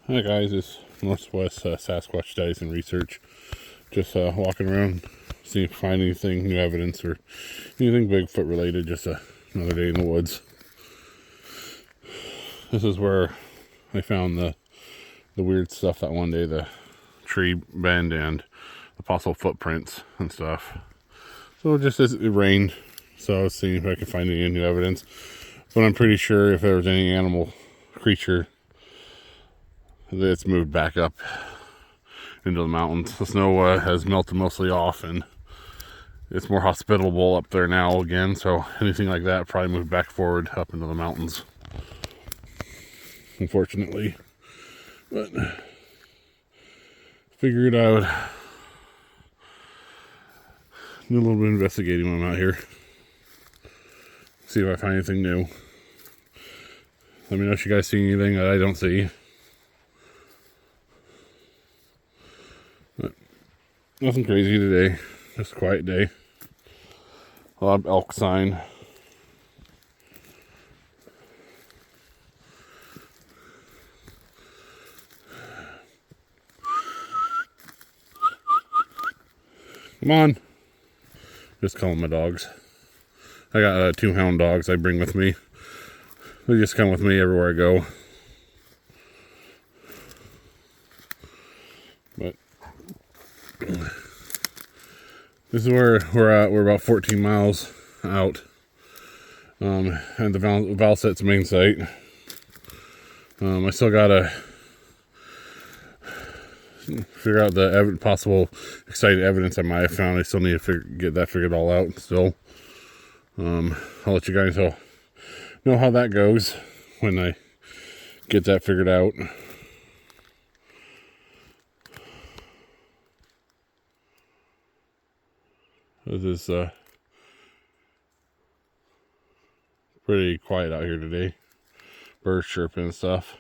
Hi guys, it's Northwest Sasquatch Studies and Research. Just walking around, seeing if I find anything, new evidence or anything Bigfoot related. Just another day in the woods. This is where I found the weird stuff that one day, the tree bend and the possible footprints and stuff. So just as it rained, so I was seeing if I could find any new evidence. But I'm pretty sure if there was any animal, creature, it's moved back up into the mountains. The snow has melted mostly off, and it's more hospitable up there now again. So anything like that probably moved back forward up into the mountains, unfortunately. But figured I would do a little bit of investigating when I'm out here. See if I find anything new. Let me know if you guys see anything that I don't see. But nothing crazy today. Just a quiet day. A lot of elk sign. Come on. Just calling my dogs. I got 2 hound dogs I bring with me. They just come with me everywhere I go. But this is where we're at. We're about 14 miles out. And the Valset's main site. I still gotta figure out the possible exciting evidence I might have found. I still need to get that figured all out still. I'll let you guys know how that goes when I get that figured out. This is pretty quiet out here today. Birds chirping and stuff.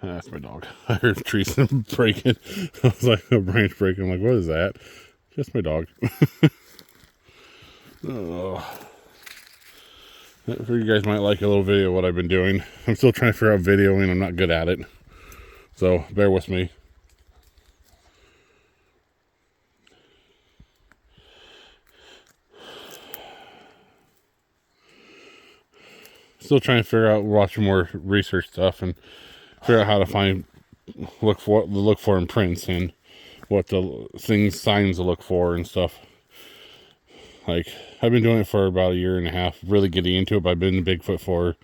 That's my dog. I heard trees breaking. I was like, a branch breaking. I'm like, what is that? Just my dog. Oh. I figure you guys might like a little video of what I've been doing. I'm still trying to figure out videoing. I'm not good at it. So bear with me. Still trying to figure out, watching more research stuff and figure out how to look for in prints and what the signs to look for and stuff. Like, I've been doing it for about a year and a half, really getting into it. But I've been in Bigfoot for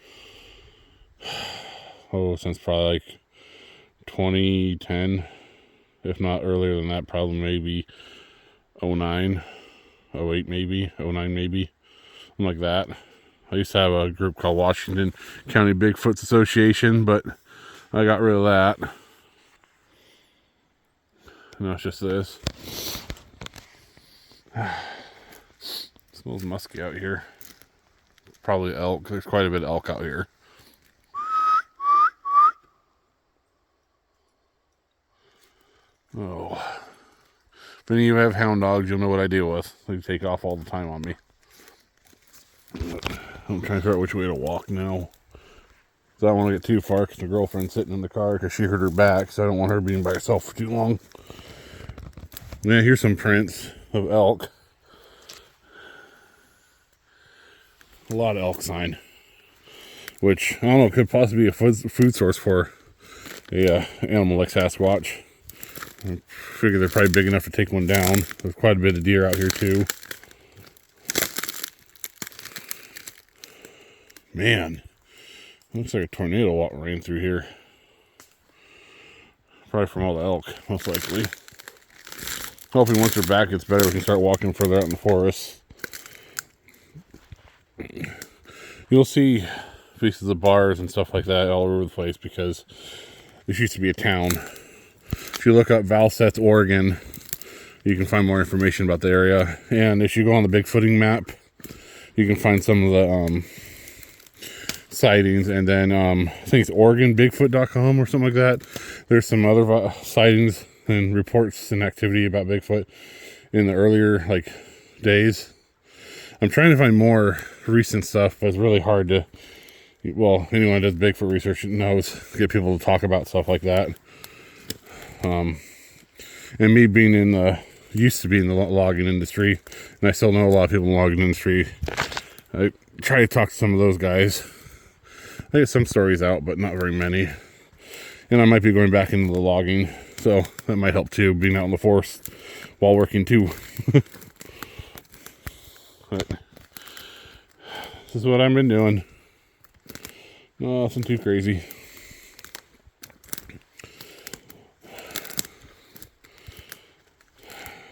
since probably like 2010, if not earlier than that. Probably maybe 09, 08 maybe, 09 maybe, something like that. I used to have a group called Washington County Bigfoot Association, but I got rid of that. Now it's just this. Smells musky out here. Probably elk. There's quite a bit of elk out here. Oh. If any of you have hound dogs, you'll know what I deal with. They take off all the time on me. I'm trying to figure out which way to walk now. So I don't want to get too far because my girlfriend's sitting in the car because she hurt her back. So I don't want her being by herself for too long. Yeah, here's some prints of elk. A lot of elk sign. Which, I don't know, could possibly be a food source for a animal like Sasquatch. I figure they're probably big enough to take one down. There's quite a bit of deer out here too. Man, looks like a tornado ran through here. Probably from all the elk, most likely. Hopefully once they're back it's better, we can start walking further out in the forest. You'll see pieces of bars and stuff like that all over the place because this used to be a town. If you look up Valset's, Oregon, you can find more information about the area. And if you go on the Bigfooting map, you can find some of the sightings. And then I think it's OregonBigfoot.com or something like that. There's some other sightings and reports and activity about Bigfoot in the earlier days. I'm trying to find more recent stuff, but it's really hard to, well, anyone that does Bigfoot research knows, get people to talk about stuff like that. And me being used to be in the logging industry, and I still know a lot of people in the logging industry, I try to talk to some of those guys. I get some stories out, but not very many. And I might be going back into the logging, so that might help too, being out in the forest while working too. But this is what I've been doing. Nothing too crazy.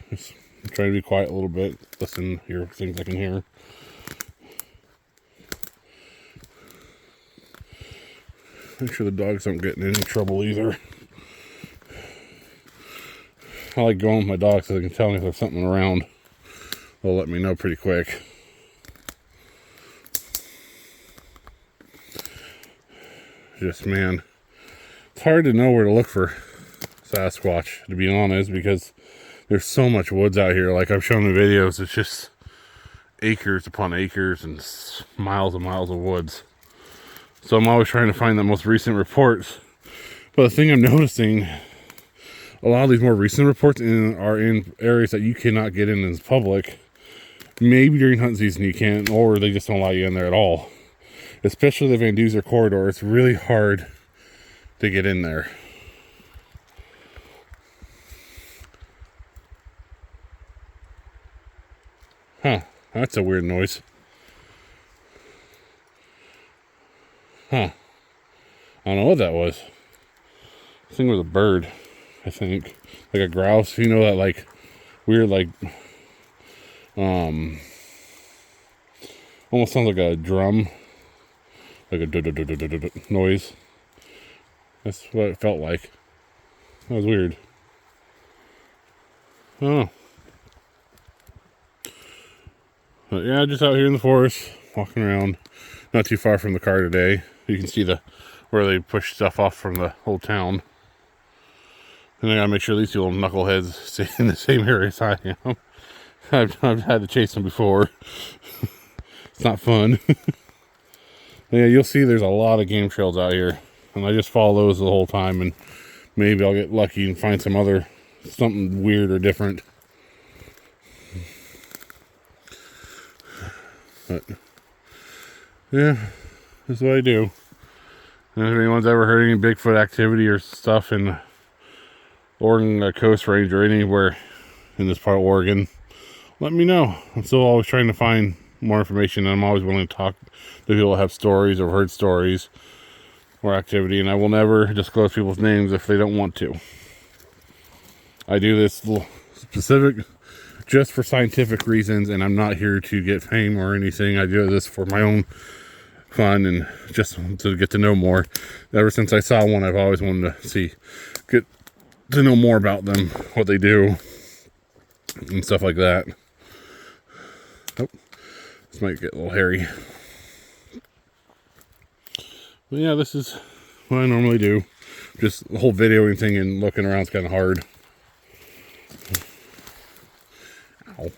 Just trying to be quiet a little bit, listen, hear things I can hear. Make sure the dogs don't get in any trouble either. I like going with my dogs so they can tell me if there's something around. They'll let me know pretty quick. Just, man, it's hard to know where to look for Sasquatch, to be honest, because there's so much woods out here. Like I've shown the videos, it's just acres upon acres and miles and miles of woods. So I'm always trying to find the most recent reports. But the thing I'm noticing, a lot of these more recent reports are in areas that you cannot get in as public. Maybe during hunting season you can't, or they just don't allow you in there at all. Especially the Van Duzer corridor, it's really hard to get in there. Huh, that's a weird noise. Huh. I don't know what that was. I think it was a bird, I think. Like a grouse. You know that like weird like almost sounds like a drum. Like a noise. That's what it felt like. That was weird. I don't know. But yeah, just out here in the forest, walking around. Not too far from the car today. You can see where they push stuff off from the whole town. And I gotta make sure these two little knuckleheads stay in the same area as I am. I've had to chase them before. It's not fun. Yeah, you'll see there's a lot of game trails out here. And I just follow those the whole time, and maybe I'll get lucky and find something weird or different. But yeah, that's what I do. And if anyone's ever heard any Bigfoot activity or stuff in Oregon Coast Range or anywhere in this part of Oregon, let me know. I'm still always trying to find more information, and I'm always willing to talk to people that have stories or heard stories or activity, and I will never disclose people's names if they don't want to. I do this specific just for scientific reasons, and I'm not here to get fame or anything. I do this for my own fun and just to get to know more. Ever since I saw one, I've always wanted to get to know more about them, what they do, and stuff like that. Oh, this might get a little hairy. But yeah, this is what I normally do. Just the whole videoing thing and looking around is kind of hard. Ow.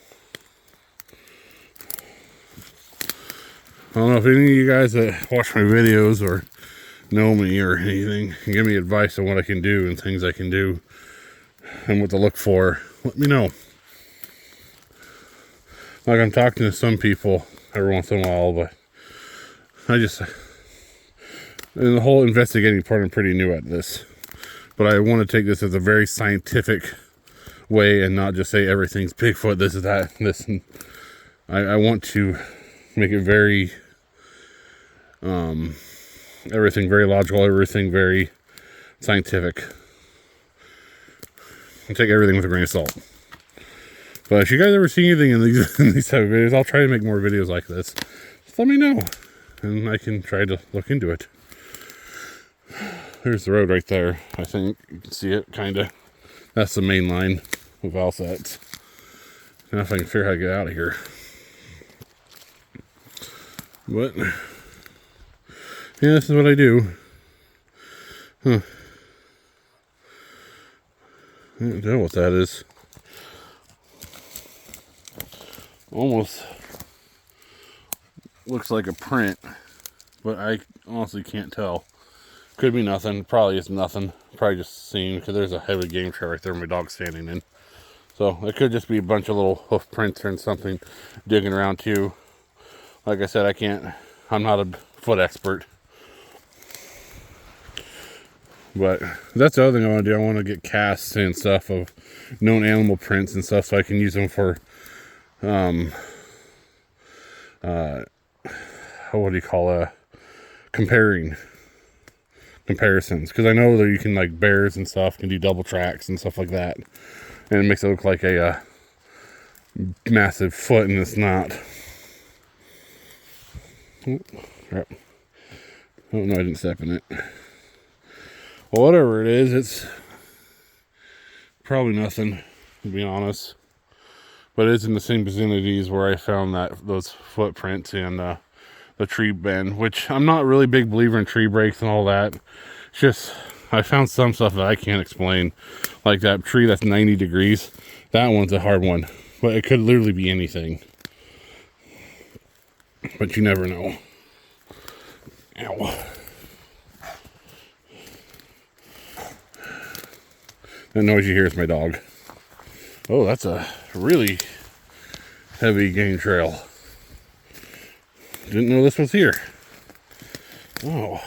I don't know if any of you guys that watch my videos or know me or anything can give me advice on what I can do and things I can do and what to look for. Let me know. Like, I'm talking to some people every once in a while, but in the whole investigating part, I'm pretty new at this. But I want to take this as a very scientific way and not just say everything's Bigfoot, this is that, this. And I want to make it very, everything very logical, everything very scientific. And take everything with a grain of salt. But if you guys ever see anything in these type of videos, I'll try to make more videos like this. Just let me know, and I can try to look into it. There's the road right there. I think you can see it, kind of. That's the main line with Valsets. Now if I can figure out how to get out of here. But yeah, this is what I do. Huh. I don't know what that is. Almost looks like a print, but I honestly can't tell. Could be nothing. Probably is nothing. Probably just seeing, because there's a heavy game trail right there my dog's standing in. So it could just be a bunch of little hoof prints and something digging around too. Like I said, I'm not a foot expert. But that's the other thing I want to do. I want to get casts and stuff of known animal prints and stuff so I can use them for, what do you call comparisons. Because I know that you can, like, bears and stuff can do double tracks and stuff like that. And it makes it look like a massive foot, and it's not. Oh, crap. Oh, no, I didn't step in it. Well, whatever it is, it's probably nothing, to be honest. But it's in the same vicinities where I found those footprints in the tree bend, which I'm not really a big believer in tree breaks and all that. It's just, I found some stuff that I can't explain. Like that tree that's 90 degrees. That one's a hard one. But it could literally be anything. But you never know. Ow. That noise you hear is my dog. Oh, that's a really heavy game trail. Didn't know this was here. Oh.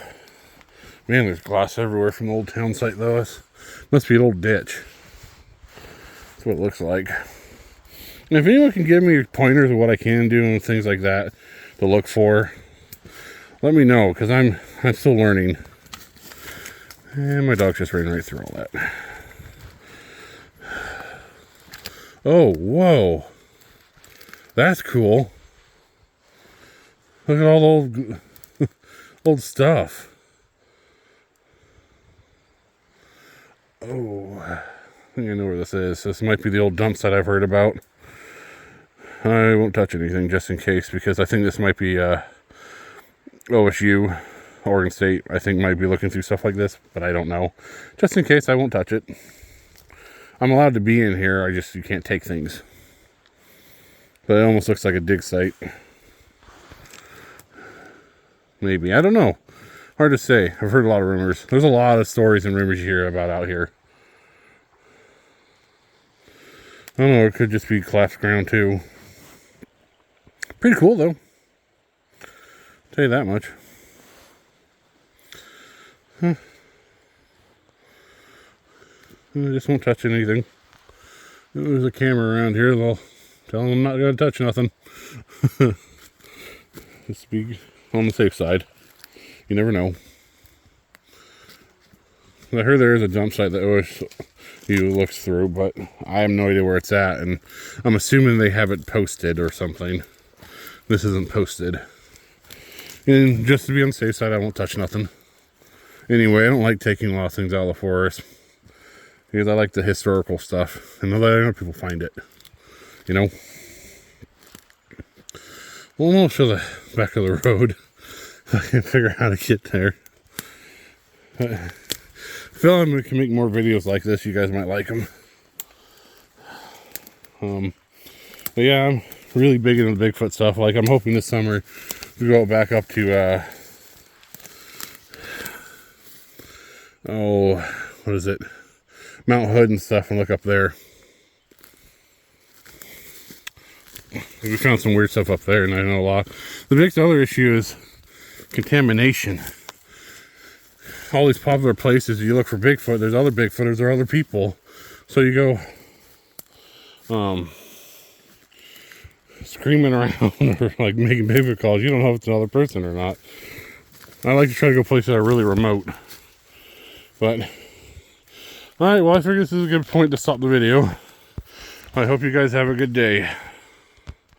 Man, there's glass everywhere from the old town site, though. It must be an old ditch. That's what it looks like. And if anyone can give me pointers of what I can do and things like that to look for, let me know, because I'm still learning. And my dog just ran right through all that. Oh, whoa. That's cool. Look at all the old stuff. Oh, I think I know where this is. This might be the old dump site I've heard about. I won't touch anything just in case, because I think this might be OSU, Oregon State. I think might be looking through stuff like this, but I don't know. Just in case, I won't touch it. I'm allowed to be in here, you can't take things. But it almost looks like a dig site. Maybe, I don't know. Hard to say. I've heard a lot of rumors. There's a lot of stories and rumors you hear about out here. I don't know, it could just be collapsed ground too. Pretty cool though. Tell you that much. Huh. I just won't touch anything. If there's a camera around here, they'll tell them I'm not going to touch nothing. Just be on the safe side. You never know. I heard there is a dump site that OSU looks through, but I have no idea where it's at, and I'm assuming they have it posted or something. This isn't posted. And just to be on the safe side, I won't touch nothing. Anyway, I don't like taking a lot of things out of the forest, because I like the historical stuff, and I know people find it, you know. Well, I'll show the back of the road. I can figure out how to get there. I feel like we can make more videos like this. You guys might like them. But yeah, I'm really big into the Bigfoot stuff. Like, I'm hoping this summer we go back up to what is it? Mount Hood and stuff, and look up there. We found some weird stuff up there, and I know a lot. The biggest other issue is contamination. All these popular places, you look for Bigfoot, there's other Bigfooters or other people. So you go screaming around or like making Bigfoot calls. You don't know if it's another person or not. I like to try to go places that are really remote. But alright, well, I figure this is a good point to stop the video. I hope you guys have a good day.